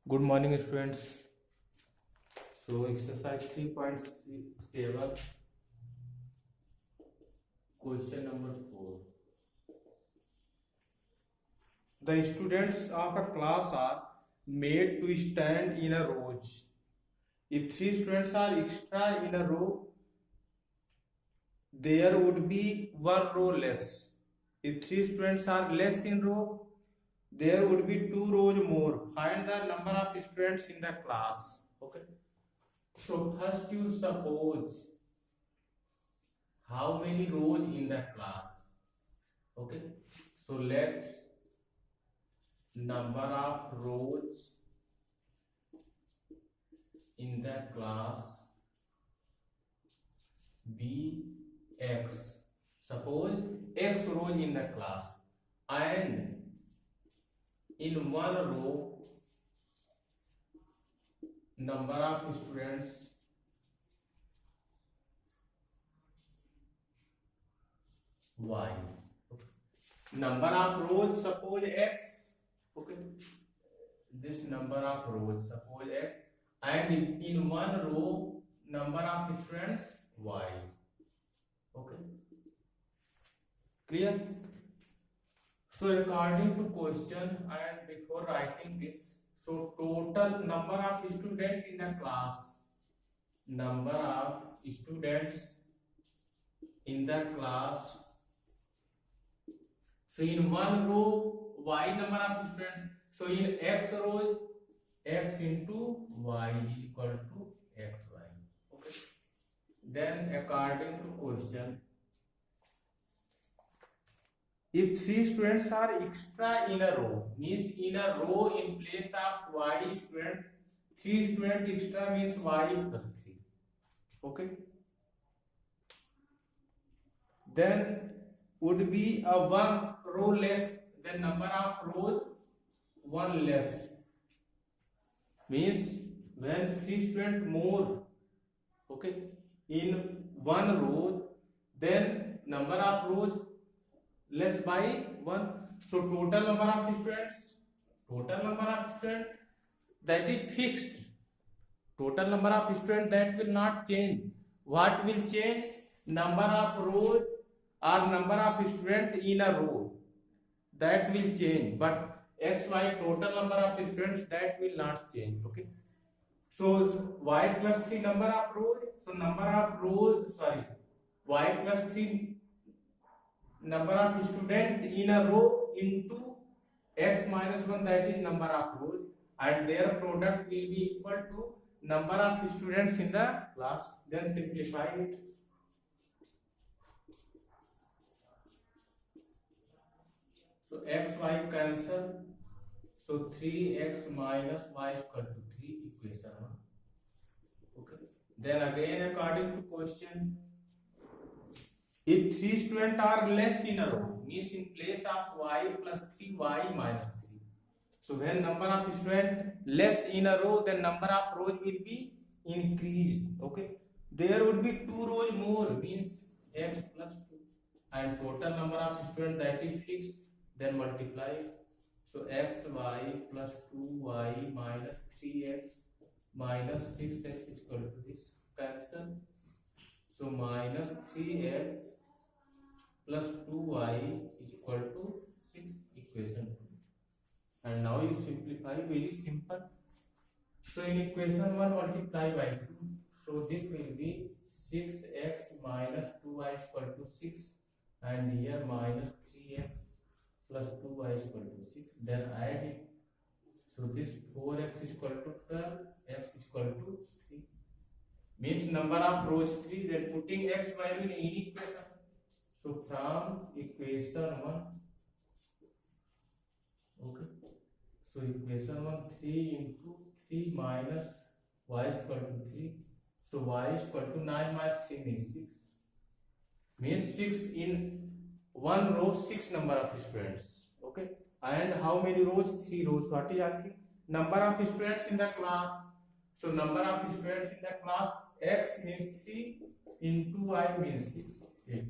Good morning, students. So, exercise 3.7, question number 4. The students of a class are made to stand in a rows. If three students are extra in a row, there would be one row less. If three students are less in row, there would be two rows more. Find the number of students in the class. Okay. So first you suppose how many rows in the class. Okay, so let number of rows in the class be x. Suppose x rows in the class, and in one row number of students y. Number of rows, suppose x. Okay, this number of rows, suppose x, and in one row number of students y. Okay, clear? So according to question, and before writing this, so total number of students in the class, number of students in the class. So in one row y number of students, so in x rows x into y is equal to xy. Okay, then according to question, if three students are extra in a row, means in a row in place of y student, three student extra means y plus 3. Okay, then would be a one row less, then number of rows one less, means when three student more, okay, in one row, then number of rows less by 1. So total number of students, that is fixed. Total number of students, that will not change. What will change? Number of rows or number of students in a row, that will change, but xy total number of students, that will not change. Okay, so y plus 3 number of rows, so number of rows, y plus 3 number of student in a row into x minus 1, that is number of rows, and their product will be equal to number of students in the class. Then simplify it. So x y cancel, so 3x minus y is equal to 3, equation 1. Okay, then again according to question, if three students are less in a row, means in place of y plus 3 y minus 3. So when number of students less in a row, then number of rows will be increased. Okay, there would be two rows more, means x plus 2, and total number of students, that is fixed, then multiply. So xy plus 2y minus 3x minus 6x is equal to this, cancel. So minus 3x plus 2y is equal to 6, equation 2. And now you simplify, very simple. So in equation 1 multiply by 2. So this will be 6x minus 2y is equal to 6, and here minus 3x plus 2y is equal to 6. Then add it. So this 4x is equal to 12, x is equal to 3. Means number of rows 3, then putting x value in any equation. So from equation 1, okay, so equation 1, 3 into 3 minus y is equal to 3. So y is equal to 9 minus 3 means 6. Means 6 in one row, 6 number of students. Okay, and how many rows? 3 rows. What is asking? Number of students in the class. So number of students in the class, x means 3 into y means 6, 8.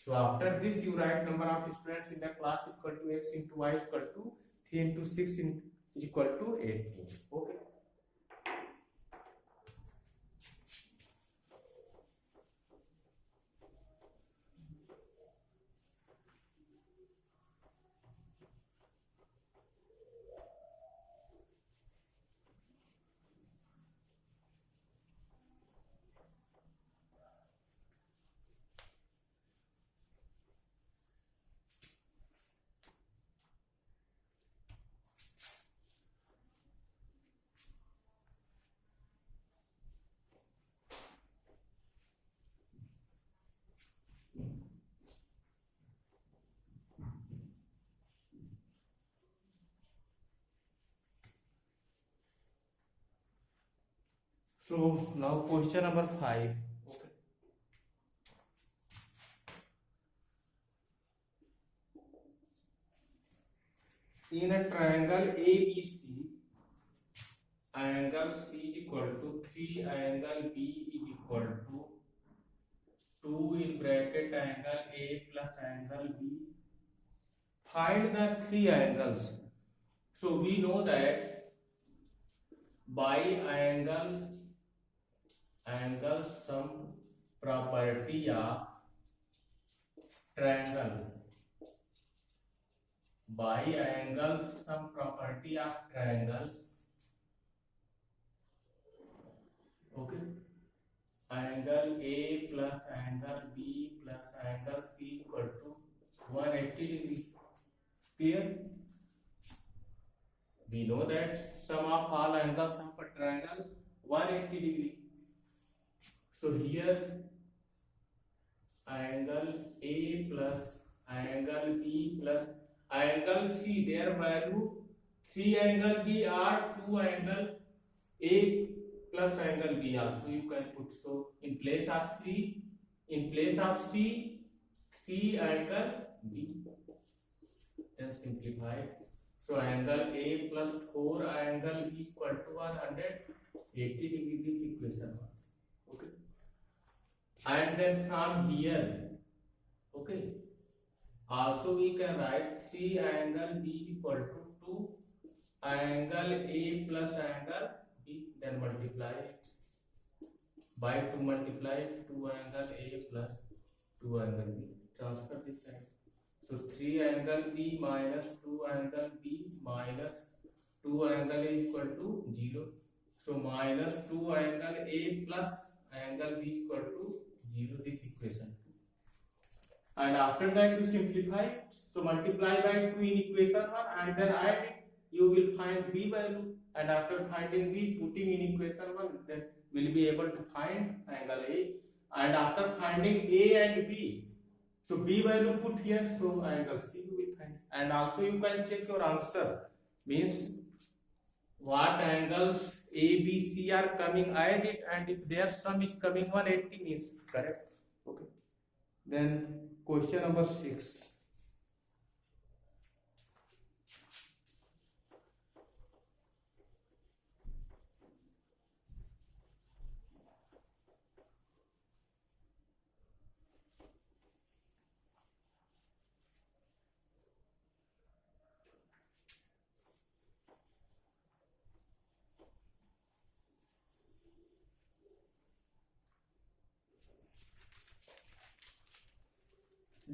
So after this you write number of students in the class equal to x into y equal to 3 into 6 in is equal to 18. Okay. So now question number 5. Okay. In a triangle ABC, angle C is equal to 3, angle B is equal to 2 in bracket angle A plus angle B. Find the three angles. So we know that by angle sum property of triangle. By angle sum property of triangle. Okay. Angle A plus angle B plus angle C equal to 180 degree. Clear? We know that sum of all angles of a triangle 180 degree. So here angle A plus angle B plus angle C, their value 3 angle B are 2 angle A plus angle B also you can put. So in place of 3, in place of C, 3 angle B. Then simplify. So angle A plus 4 angle B is equal to 180 degree. This equation. Okay. And then from here, okay, also we can write 3 angle B is equal to 2 angle A plus angle B. Then multiply it by 2, multiply 2 angle A plus 2 angle B. Transfer this side. So 3 angle B minus 2 angle B minus 2 angle A is equal to 0. So minus 2 angle A plus angle B is equal to 0. This equation. And after that you simplify. So multiply by 2 in equation 1 and then add it. You will find B value. And after finding B, putting in equation 1, then we will be able to find angle A. And after finding A and B, so B value put here, so angle C you will find. And also you can check your answer. Means what angles A, B, C are coming, add it, and if their sum is coming 180 means correct. Okay. Then question number 6.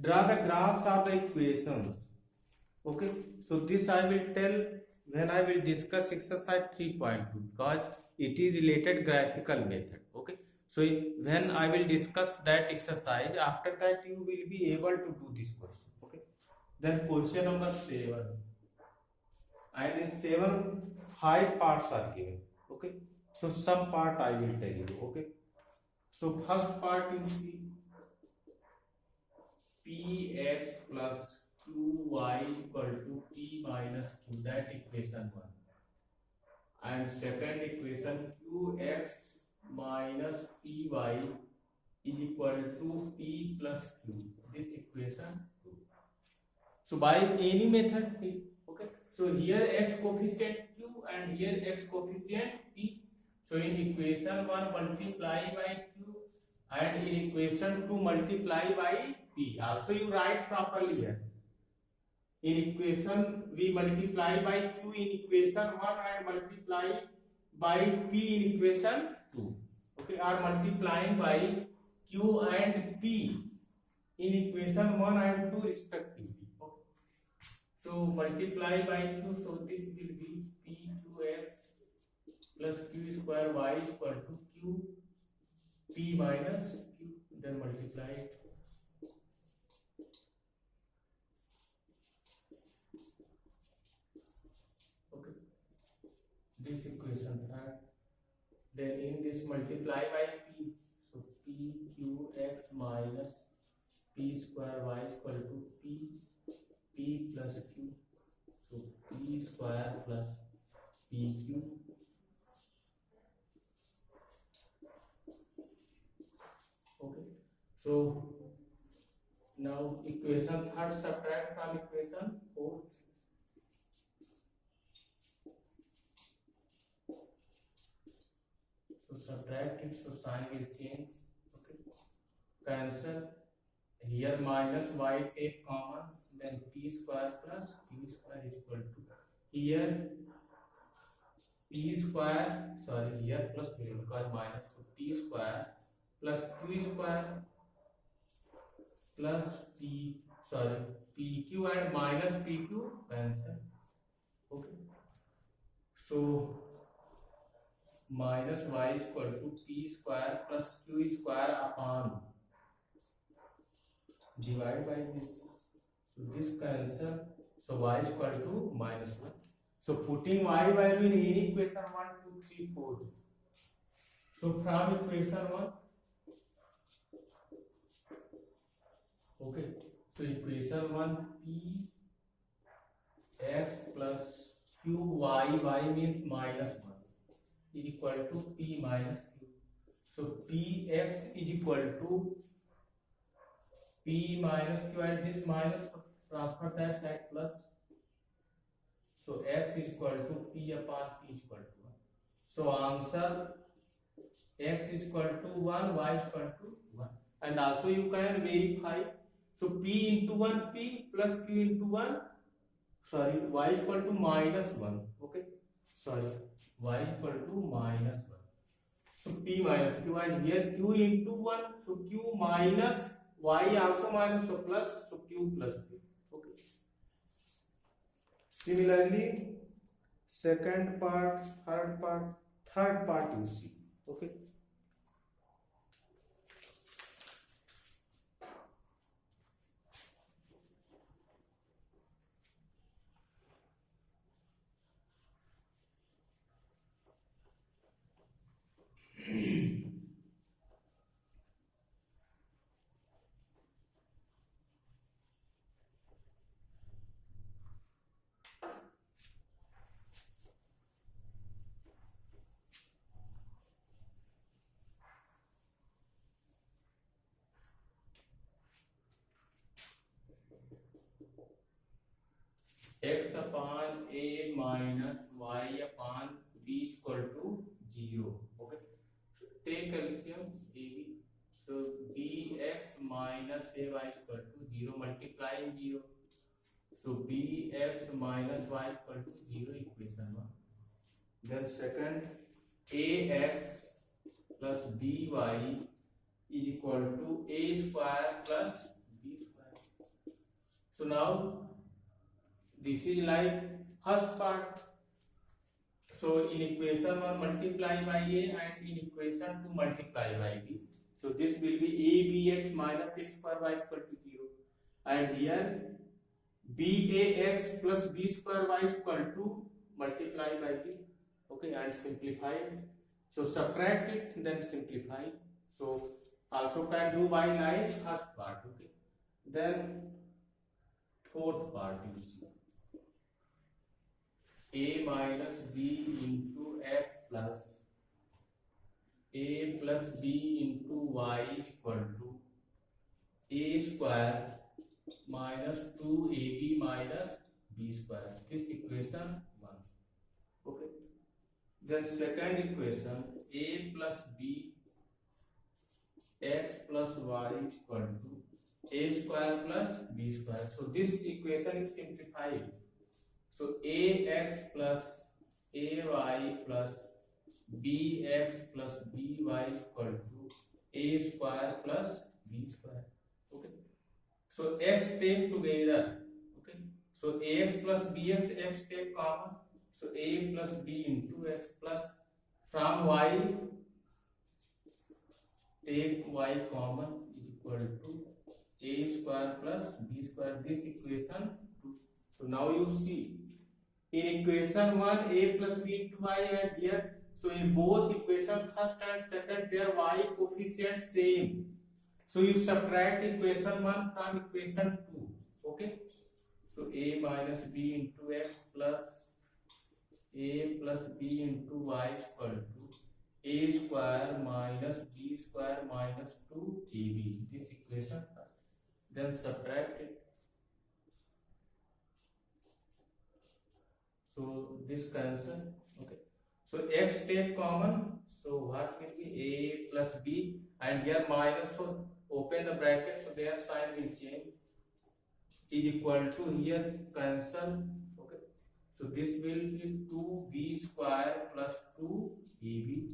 Draw the graphs of the equations. Okay, so this I will tell when I will discuss exercise 3.2 because it is related graphical method. Okay, so when I will discuss that exercise, after that you will be able to do this question. Okay, then question number 7, and in 7 5 parts are given. Okay, so some part I will tell you. Okay, so first part you see px plus 2y equal to p minus q, that equation 1. And second equation qx minus py is equal to p plus q, this equation 2. So by any method, okay, so here x coefficient q and here x coefficient p. So in equation 1 multiply by q and in equation 2 multiply by p. Also you write properly here. In equation we multiply by q in equation 1 and multiply by p in equation 2. Okay, or multiplying by q and p in equation 1 and 2 respectively. Okay. So multiply by q, so this will be pqx plus q square y is equal to q p minus q, then multiply it. Okay, this equation third. Then in this multiply by p, so pqx minus p square y is equal to p plus q, so p square plus pq. Okay, so now equation third subtract from equation fourth. So subtract it, so sign will change. Okay, cancel. Here minus y take common, then p square plus q square is equal to, here p square, sorry, here plus will because minus, so p square plus q square plus p, sorry, pq and minus pq cancel. Okay, so minus y is equal to p square plus q square upon, divide by this, so this cancel, so y is equal to minus 1. So putting y value in any equation 1, 2, 3, 4. So from equation 1, okay, so equation 1 p x plus q y means minus 1 is equal to p minus q. So px is equal to p minus q, and this minus transfer that side plus, so x is equal to p upon p is equal to 1. So answer x is equal to 1, y is equal to 1. And also you can verify, so p into 1 p plus q into 1, sorry, y is equal to minus 1. Okay, sorry, y is equal to minus 1. So p minus q, and here q into 1, so q minus y also minus, so plus, so q plus p. Okay, similarly second part, third part you see. Okay, x upon a minus y upon b is equal to 0. Okay, so take LCM ab, so bx minus ay is equal to 0, multiplying 0, so bx minus y is equal to 0, equation 1. Then second, ax plus by is equal to a square plus b square. So now this is like first part. So in equation 1 multiply by a, and in equation 2 multiply by b. So this will be a bx minus a square y is equal to 0. And here bax plus b square y is equal to multiply by b. Okay, and simplify it. So subtract it, then simplify. So also can do by like first part. Okay, then fourth part you see, a minus b into x plus a plus b into y is equal to a square minus 2ab minus b square. This equation 1. Okay, then second equation, a plus b x plus y is equal to a square plus b square. So this equation is simplified. So ax plus ay plus bx plus by equal to a square plus b square. Okay. So x take together. Okay. So ax plus bx, x take common. So a plus b into x plus from y take y common is equal to a square plus b square. This equation 2. So now you see in equation 1 a plus b into y, and here so in both equation first and second their y coefficient same. So you subtract equation 1 from equation 2. Okay. So a minus b into x plus a plus b into y equal to a square minus b square minus 2ab. This equation then subtract it. So this cancel. Okay. So x take common. So what will be a plus b, and here minus, so open the bracket, so their sign will change, is equal to here cancel. Okay. So this will be 2b square plus 2ab.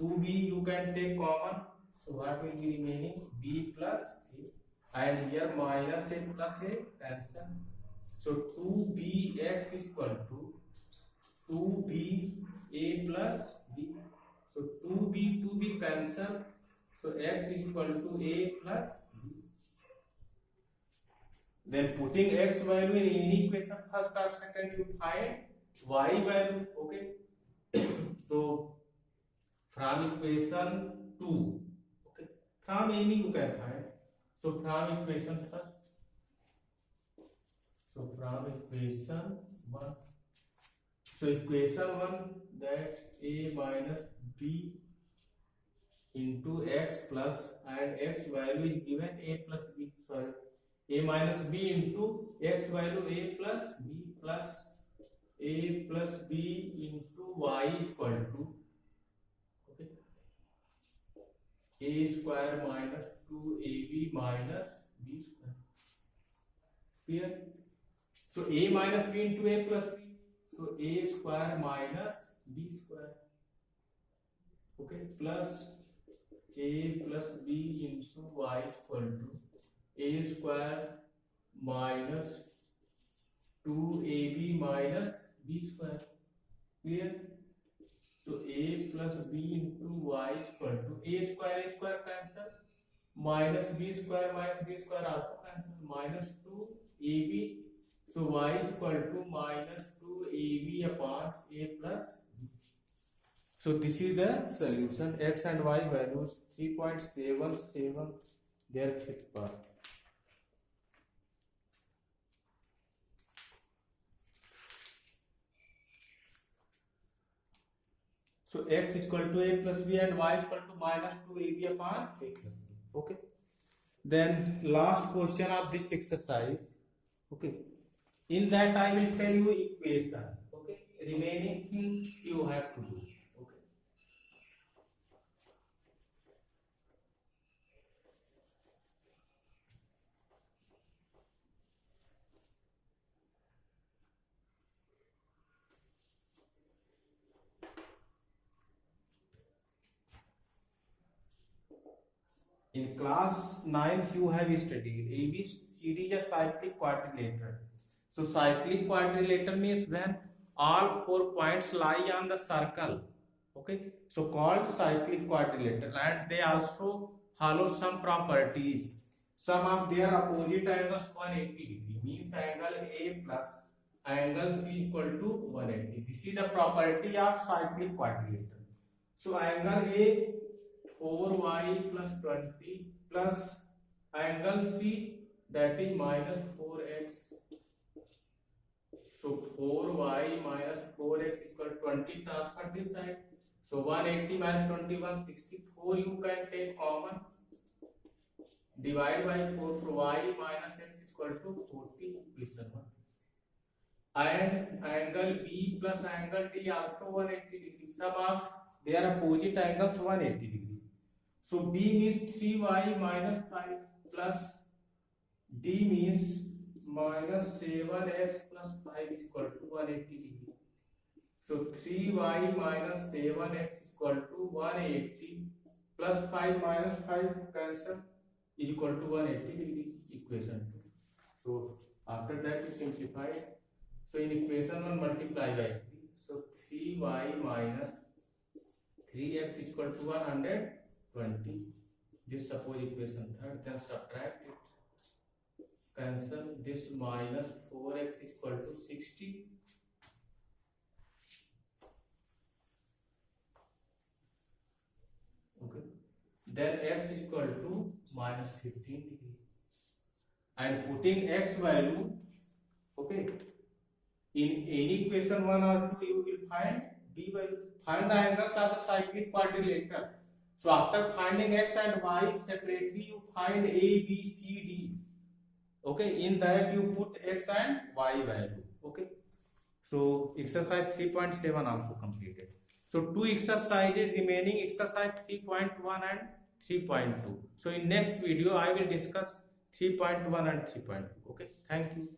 2b you can take common, so what will be remaining? B plus a, and here minus a plus a cancel. So 2bx is equal to 2b a plus b. So 2b cancel. So x is equal to a plus b. Then putting x value in any equation, first or second, you find y value. Okay. So from equation 2, okay, from any you can find. So from equation first. So from equation 1. So equation 1, that a minus b into x plus, and x value is given a plus b. Sorry, a minus b into x value a plus b plus a plus b into y is equal to, okay, a square minus 2ab minus b square. Clear? So a minus b into a plus b. So a square minus b square. Okay, plus a plus b into y equal to a square minus 2ab minus b square. Clear? So a plus b into y equal to a square cancel, minus b square also cancel, minus 2ab. So y is equal to minus 2ab upon a plus b. So this is the solution. X and y values 3.77, their fifth part. So x is equal to a plus b and y is equal to minus 2ab upon a plus b. Okay. Then last question of this exercise. Okay. In that I will tell you equation. Okay. Remaining thing you have to do. Okay. In class 9th you have studied ABCD is a cyclic quadrilateral. So cyclic quadrilateral means when all 4 points lie on the circle. Okay. So called cyclic quadrilateral, and they also follow some properties. Some of their opposite angles 180 degree, means angle A plus angle C equal to 180. This is the property of cyclic quadrilateral. So angle A 4y plus 20 plus angle C, that is minus 4x. So 4y minus 4x is equal to 20. Transfer this side. So 180 minus 20, 164 you can take common. Divide by 4. So y minus x is equal to 40. Equation 1. And angle B plus angle D also 180 degree. Sum of their opposite angles 180 degree. So B means 3y minus 5 plus D means minus 7x plus 5 is equal to 180 degree. So 3y minus 7x is equal to 180 plus 5 minus 5 cancel is equal to 180 degree, equation 2. So after that you simplify. So in equation 1 multiply by 3. So 3y minus 3x is equal to 120. This suppose equation 3rd, then subtract it. Cancel this minus 4x is equal to 60. Okay. Then x is equal to minus 15 degree. And putting x value, okay, in any equation 1 or 2 you will find b value. Find the angles of the cyclic quadrilateral. So after finding x and y separately, you find a, b, c, d. Okay, in that you put x and y value. Okay, so exercise 3.7 also completed. So two exercises remaining, exercise 3.1 and 3.2. So in next video I will discuss 3.1 and 3.2. Okay, thank you.